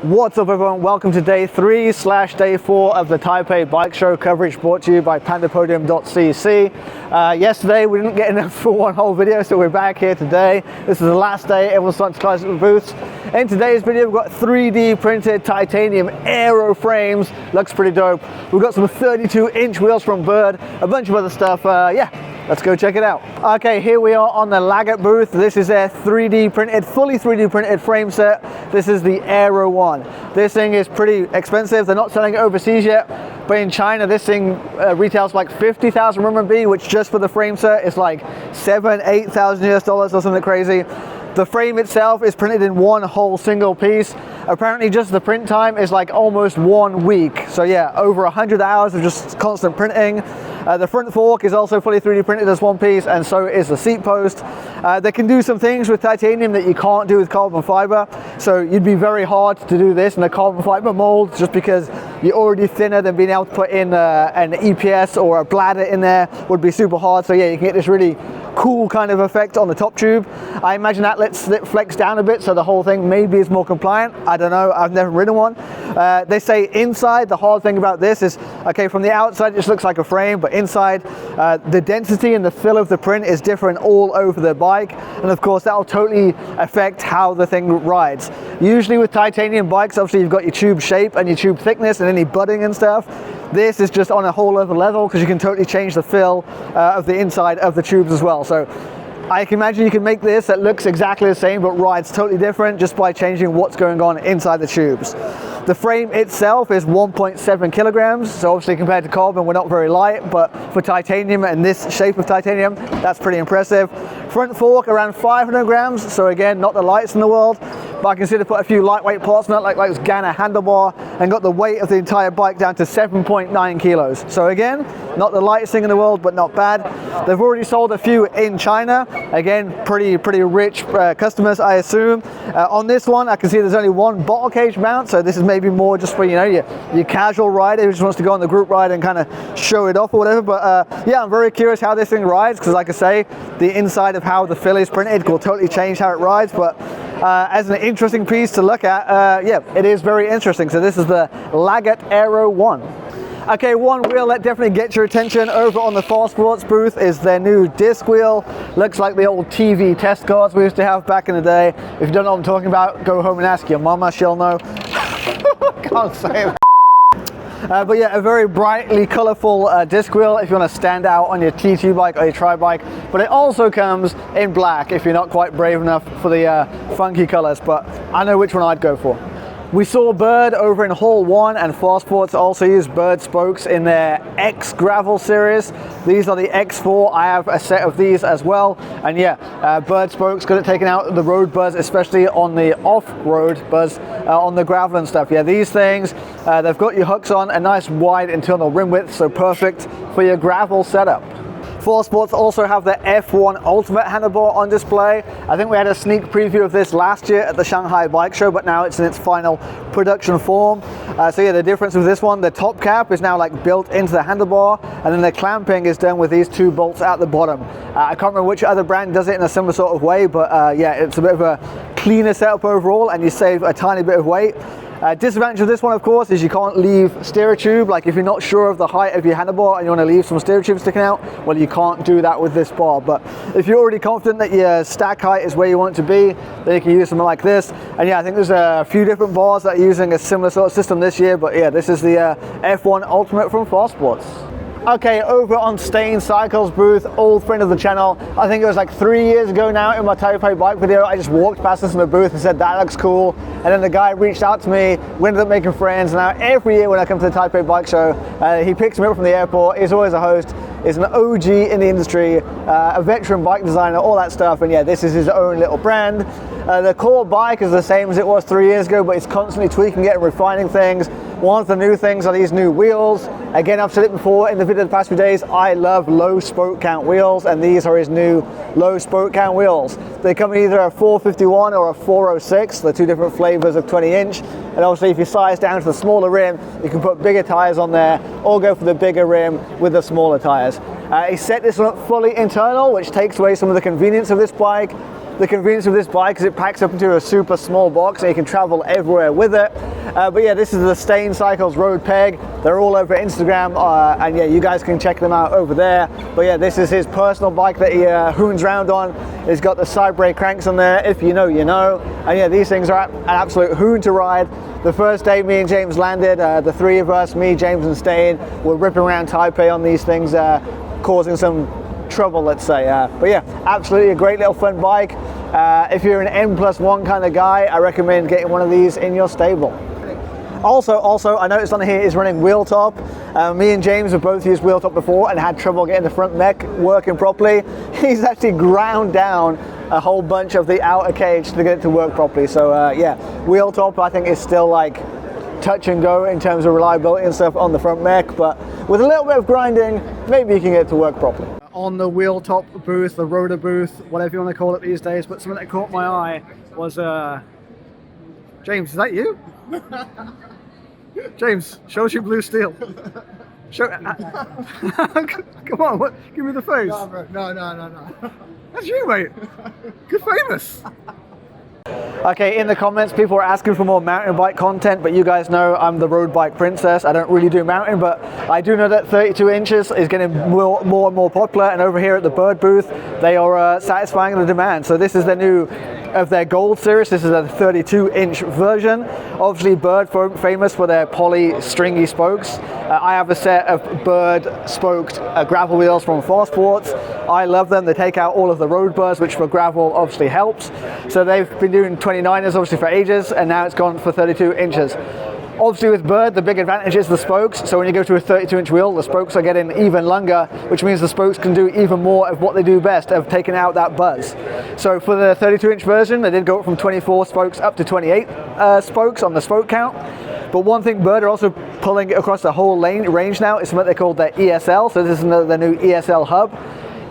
What's up everyone, welcome to day 3/day 4 of the Taipei bike show coverage brought to you by pandapodium.cc. Yesterday we didn't get enough for one whole video, so we're back here today. This is the last day, everyone's starting to close the booths. In today's video we've got 3D printed titanium Aero frames, looks pretty dope. We've got some 32-inch wheels from BERD, a bunch of other stuff, yeah. Let's go check it out. Okay, here we are on the Laget booth. This is their fully 3D printed frame set. This is the Aero one. This thing is pretty expensive. They're not selling it overseas yet, but in China, this thing retails like 50,000 RMB, which just for the frame set is like $8,000 US or something crazy. The frame itself is printed in one whole single piece. Apparently just the print time is like almost 1 week. So yeah, over 100 hours of just constant printing. The front fork is also fully 3D printed as one piece, and so is the seat post. They can do some things with titanium that you can't do with carbon fiber. So you'd be very hard to do this in a carbon fiber mold just because you're already thinner than being able to put in an EPS or a bladder in there would be super hard. So yeah, you can get this really cool kind of effect on the top tube. I imagine that lets it flex down a bit so the whole thing maybe is more compliant. I don't know, I've never ridden one. They say inside, the hard thing about this is, okay, from the outside it just looks like a frame, but inside the density and the fill of the print is different all over the bike, and of course that will totally affect how the thing rides. Usually with titanium bikes, obviously you've got your tube shape and your tube thickness and any budding and stuff. This is just on a whole other level because you can totally change the fill of the inside of the tubes as well. So I can imagine you can make this that looks exactly the same but rides totally different just by changing what's going on inside the tubes. The frame itself is 1.7 kilograms, so obviously compared to carbon we're not very light, but for titanium and this shape of titanium, that's pretty impressive. Front fork around 500 grams, so again, not the lightest in the world, but I consider put a few lightweight parts on it, like this Ghana handlebar, and got the weight of the entire bike down to 7.9 kilos. So again, not the lightest thing in the world, but not bad. They've already sold a few in China. Again, pretty rich customers, I assume. On this one, I can see there's only one bottle cage mount, so this is maybe more just for, you know, your casual rider who just wants to go on the group ride and kind of show it off or whatever. But yeah, I'm very curious how this thing rides, because like I say, the inside of how the fill is printed will totally change how it rides. But as an interesting piece to look at, yeah, it is very interesting. So this is the Laget Aero 1. Okay, one wheel that definitely gets your attention over on the Farsports booth is their new disc wheel. Looks like the old TV test cars we used to have back in the day. If you don't know what I'm talking about, go home and ask your mama, she'll know. Can't say it. But yeah, a very brightly colourful disc wheel if you want to stand out on your T2 bike or your tri bike. But it also comes in black if you're not quite brave enough for the funky colours, but I know which one I'd go for. We saw BERD over in Hall 1, and Farsports also use BERD spokes in their X Gravel series. These are the X4. I have a set of these as well. And yeah, BERD spokes, good at taking out the road buzz, especially on the off-road buzz, on the gravel and stuff. Yeah, these things, they've got your hooks on, a nice wide internal rim width, so perfect for your gravel setup. Farsports also have the F1 Ultimate handlebar on display. I think we had a sneak preview of this last year at the Shanghai Bike Show, but now it's in its final production form. So yeah, the difference with this one, the top cap is now like built into the handlebar, and then the clamping is done with these two bolts at the bottom. I can't remember which other brand does it in a similar sort of way, but yeah, it's a bit of a cleaner setup overall, and you save a tiny bit of weight. Disadvantage of this one, of course, is you can't leave steer tube. Like if you're not sure of the height of your handlebar and you want to leave some steer tube sticking out, well, you can't do that with this bar. But if you're already confident that your stack height is where you want it to be, then you can use something like this. And yeah, I think there's a few different bars that are using a similar sort of system this year. But yeah, this is the F1 Ultimate from Farsports. Okay, over on Stijn Cycles booth, old friend of the channel. I think it was like 3 years ago now in my Taipei bike video, I just walked past this in the booth and said, that looks cool. And then the guy reached out to me, we ended up making friends. Now every year when I come to the Taipei bike show, he picks me up from the airport. He's always a host. He's an OG in the industry, a veteran bike designer, all that stuff. And yeah, this is his own little brand. The core bike is the same as it was 3 years ago, but it's constantly tweaking it and refining things. One of the new things are these new wheels. Again, I've said it before in the video the past few days, I love low spoke count wheels, and these are his new low spoke count wheels. They come in either a 451 or a 406, the two different flavors of 20 inch. And obviously if you size down to the smaller rim, you can put bigger tires on there, or go for the bigger rim with the smaller tires. He set this one up fully internal, which takes away some of the convenience of this bike. The convenience of this bike is it packs up into a super small box, so you can travel everywhere with it. But yeah, this is the Stijn Cycles road peg. They're all over Instagram, and yeah, you guys can check them out over there. But yeah, this is his personal bike that he hoons around on. He's got the side brake cranks on there. If you know, you know. And yeah, these things are an absolute hoon to ride. The first day me and James landed, the three of us, me, James and Stijn, were ripping around Taipei on these things, causing some trouble, let's say. But yeah, absolutely a great little fun bike. If you're an N+1 kind of guy, I recommend getting one of these in your stable. Also, I noticed on here is running wheel top. Me and James have both used wheel top before and had trouble getting the front mech working properly. He's actually ground down a whole bunch of the outer cage to get it to work properly. So yeah, wheel top I think is still like touch and go in terms of reliability and stuff on the front mech, but with a little bit of grinding, maybe you can get it to work properly. On the wheel top booth, the rotor booth, whatever you want to call it these days, but something that caught my eye was, James, is that you? James, show us your blue steel. Show, come on, what? Give me the face. No. That's you, mate. Good famous. Okay, in the comments, people are asking for more mountain bike content, but you guys know I'm the road bike princess. I don't really do mountain, but I do know that 32 inches is getting more and more popular, and over here at the BERD booth, they are satisfying the demand. So this is the new of their gold series. This is a 32-inch version. Obviously BERD famous for their poly stringy spokes. I have a set of BERD spoked gravel wheels from Farsports. I love them. They take out all of the road burrs, which for gravel obviously helps. So they've been doing 29ers obviously for ages, and now it's gone for 32 inches. Obviously with BERD, the big advantage is the spokes. So when you go to a 32-inch wheel, the spokes are getting even longer, which means the spokes can do even more of what they do best, of taking out that buzz. So for the 32-inch version, they did go up from 24 spokes up to 28 spokes on the spoke count. But one thing BERD are also pulling across the whole range now is what they call their ESL. So this is the new ESL hub.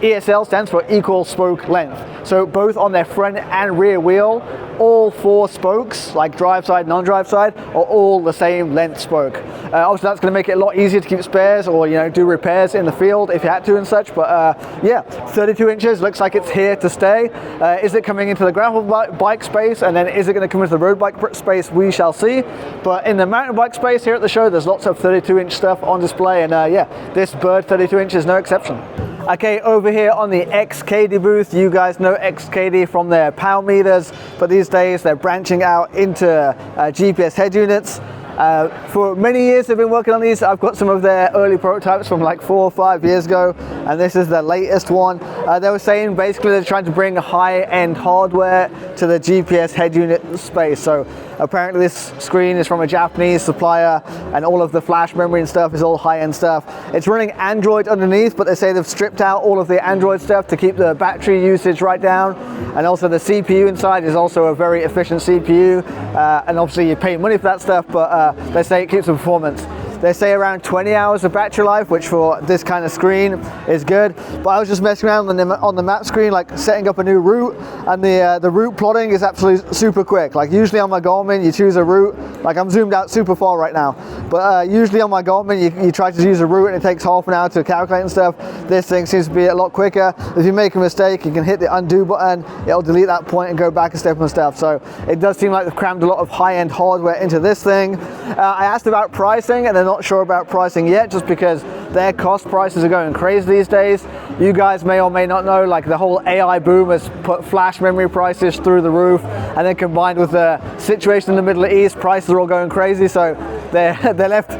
ESL stands for equal spoke length. So both on their front and rear wheel, all four spokes, like drive side, non-drive side, are all the same length spoke. Obviously that's going to make it a lot easier to keep spares or do repairs in the field if you had to and such. But yeah, 32 inches looks like it's here to stay. Is it coming into the gravel bike space, and then is it going to come into the road bike space? We shall see. But in the mountain bike space here at the show, there's lots of 32-inch stuff on display, and yeah, this BERD 32 inch is no exception. Okay, over here on the XCADEY booth, you guys know XCADEY from their power meters, but these days they're branching out into GPS head units. For many years they've been working on these. I've got some of their early prototypes from like 4 or 5 years ago, and this is the latest one. They were saying basically they're trying to bring high-end hardware to the GPS head unit space. So apparently this screen is from a Japanese supplier, and all of the flash memory and stuff is all high-end stuff. It's running Android underneath, but they say they've stripped out all of the Android stuff to keep the battery usage right down. And also the CPU inside is also a very efficient CPU, and obviously you pay money for that stuff, but they say it keeps the performance. They say around 20 hours of battery life, which for this kind of screen is good. But I was just messing around on the map screen, like setting up a new route, and the route plotting is absolutely super quick. Like usually on my Garmin, you choose a route, like I'm zoomed out super far right now, but usually on my Garmin, you try to use a route and it takes half an hour to calculate and stuff. This thing seems to be a lot quicker. If you make a mistake, you can hit the undo button, it'll delete that point and go back a step and stuff. So it does seem like they've crammed a lot of high-end hardware into this thing. I asked about pricing, and they're not sure about pricing yet, just because their cost prices are going crazy these days. You guys may or may not know, like the whole AI boom has put flash memory prices through the roof, and then combined with the situation in the Middle East, prices are all going crazy. So they're left,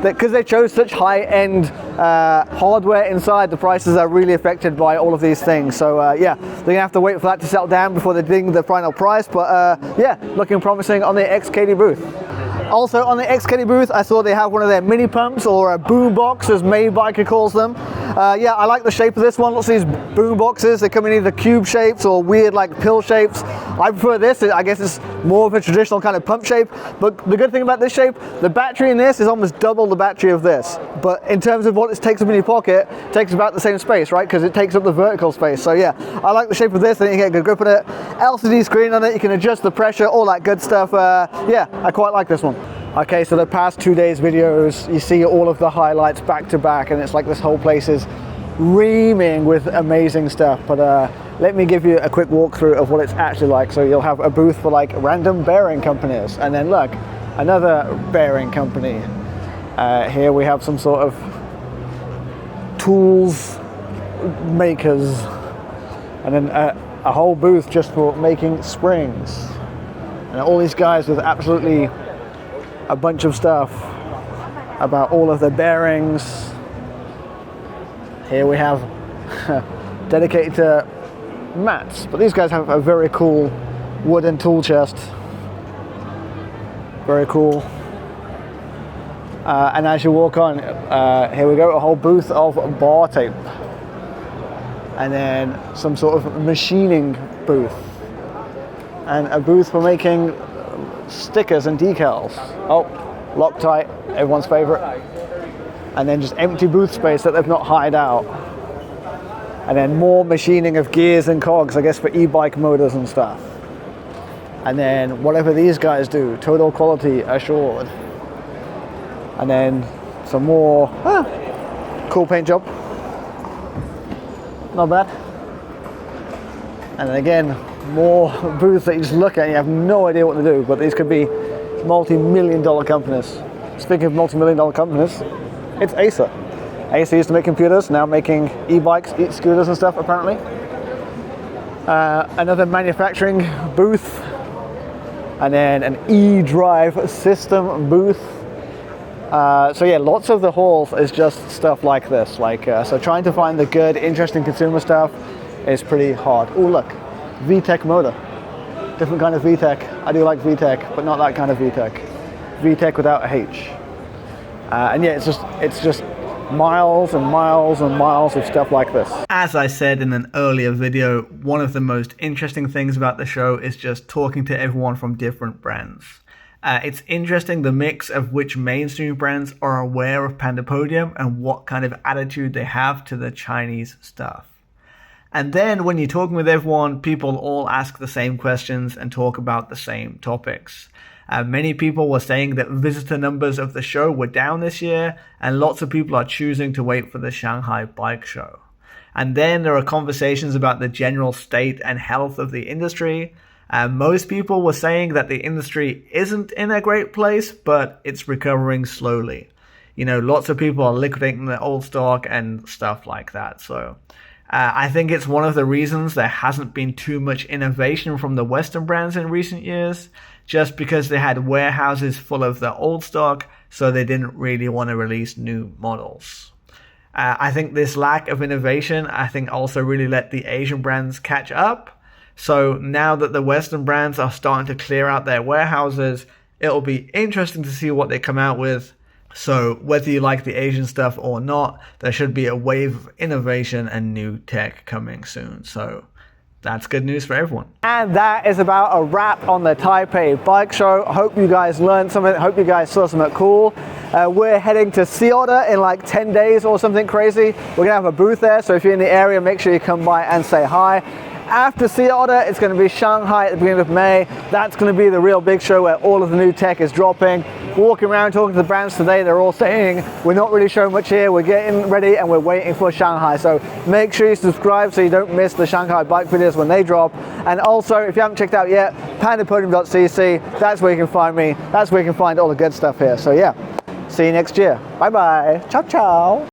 because they chose such high-end hardware inside, the prices are really affected by all of these things. So yeah, they're gonna have to wait for that to settle down before they ding the final price. But yeah, looking promising on the XCADEY booth. Also on the XCADEY booth, I saw they have one of their mini pumps, or a boom box as Maybiker calls them. Yeah, I like the shape of this one. Lots of these boom boxes, they come in either cube shapes or weird like pill shapes. I prefer this. I guess it's more of a traditional kind of pump shape, but the good thing about this shape, the battery in this is almost double the battery of this. But in terms of what it takes up in your pocket, it takes about the same space, right? Because it takes up the vertical space. So yeah, I like the shape of this. I think you get a good grip on it. LCD screen on it, you can adjust the pressure, all that good stuff. Yeah, I quite like this one. Okay, so the past 2 days videos, you see all of the highlights back to back, and it's like this whole place is reaming with amazing stuff. But let me give you a quick walkthrough of what it's actually like. So you'll have a booth for like random bearing companies, and then look, another bearing company. Here we have some sort of tools makers, and then a whole booth just for making springs. And all these guys with absolutely a bunch of stuff about all of the bearings. Here we have dedicated to mats, but these guys have a very cool wooden tool chest. Very cool. And as you walk on, here we go, a whole booth of bar tape. And then some sort of machining booth. And a booth for making stickers and decals. Oh, Loctite, everyone's favorite. And then just empty booth space that they've not hired out. And then more machining of gears and cogs, I guess for e-bike motors and stuff. And then whatever these guys do, total quality assured. And then some more cool paint job. Not bad. And then again, more booths that you just look at and you have no idea what to do, but these could be multi-million-dollar companies. Speaking of multi-million-dollar companies, it's Acer. Acer used to make computers, now making e-bikes, e-scooters and stuff apparently. Another manufacturing booth. And then an e-drive system booth. So yeah, lots of the halls is just stuff like this. So trying to find the good, interesting consumer stuff is pretty hard. Oh look, VTEC motor. Different kind of VTEC. I do like VTEC, but not that kind of VTEC. VTEC without a H. And yeah, it's just miles and miles and miles of stuff like this. As I said in an earlier video, one of the most interesting things about the show is just talking to everyone from different brands. It's interesting the mix of which mainstream brands are aware of Pandapodium and what kind of attitude they have to the Chinese stuff. And then when you're talking with everyone, people all ask the same questions and talk about the same topics. Many people were saying that visitor numbers of the show were down this year, and lots of people are choosing to wait for the Shanghai Bike Show. And then there are conversations about the general state and health of the industry. Most people were saying that the industry isn't in a great place, but it's recovering slowly. You know, lots of people are liquidating their old stock and stuff like that. So I think it's one of the reasons there hasn't been too much innovation from the Western brands in recent years, just because they had warehouses full of their old stock, so they didn't really want to release new models. I think this lack of innovation, I think also really let the Asian brands catch up. So now that the Western brands are starting to clear out their warehouses, it'll be interesting to see what they come out with. So whether you like the Asian stuff or not, there should be a wave of innovation and new tech coming soon. So that's good news for everyone. And that is about a wrap on the Taipei Bike Show. Hope you guys learned something. Hope you guys saw something cool. We're heading to Sea Otter in like 10 days or something crazy. We're gonna have a booth there, so if you're in the area, make sure you come by and say hi. After Sea Otter, it's going to be Shanghai at the beginning of May. That's going to be the real big show where all of the new tech is dropping. Walking around talking to the brands today, they're all saying, we're not really showing much here, we're getting ready and we're waiting for Shanghai. So make sure you subscribe so you don't miss the Shanghai bike videos when they drop. And also, if you haven't checked out yet, pandapodium.cc, that's where you can find me. That's where you can find all the good stuff here. So yeah, see you next year. Bye bye. Ciao, ciao.